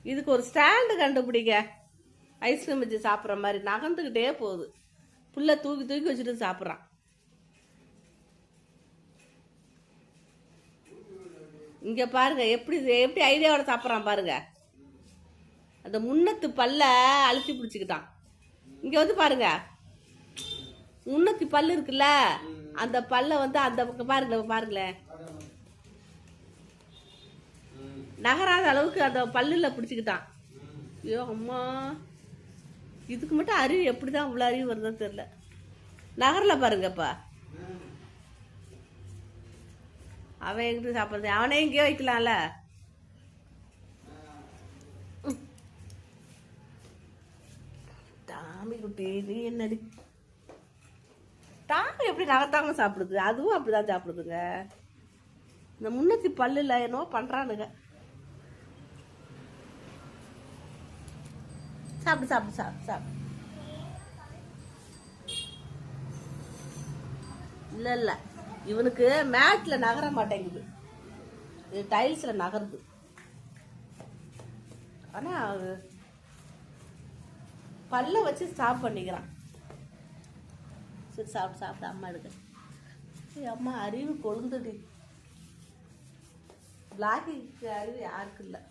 இதுக்கு ஒரு ஸ்டாண்டு கண்டுபிடிங்க. ஐஸ்கிரீம் வச்சு சாப்பிட்ற மாதிரி நகர்ந்துக்கிட்டே போகுது. புள்ள தூக்கி தூக்கி வச்சுட்டு சாப்பிட்றான். இங்கே பாருங்க எப்படி எப்படி ஐடியாவோட சாப்பிட்றான் பாருங்க. அந்த முன்னத்து பல்ல அழுத்தி பிடிச்சிக்கிட்டான். இங்கே வந்து பாருங்க, முன்னத்து பல்லு இருக்குல்ல, அந்த பல்ல வந்து அந்த பக்கம் பாருங்களேன், நகராத அளவுக்கு அந்த பல்லுல பிடிச்சிக்கிட்டான். ஐயோ அம்மா, இதுக்கு மட்டும் அறிவு எப்படிதான் இவ்வளோ அறிவு வருதுன்னு தெரியல. நகரில் பாருங்கப்பா, அவன் எங்கிட்ட சாப்பிட்றது, அவனே எங்கேயோ வைக்கலாம்ல. டாமி குட்டி, நீ என்னடி டாமி எப்படி நகர்த்தாம சாப்பிடுது? அதுவும் அப்படிதான் சாப்பிடுதுங்க. இந்த முன்னத்தி பல்லுல என்னவோ பண்றானுங்க. சாப்பிடு சாப்பிடு சாப்பிடு சாப்பிடு. இல்லை இல்லை, இவனுக்கு மேட்ல நகர மாட்டேங்குது, இது டைல்ஸ்ல நகருது. ஆனா பல்ல வச்சு ஸ்டாப் பண்ணிக்கிறான். சரி சாப்பிட்டு சாப்பிட்டு அம்மா எடுக்க. அம்மா அறிவு கொழுந்துடி. பிளாக்கிங் அறிவு யாருக்கு இல்லை.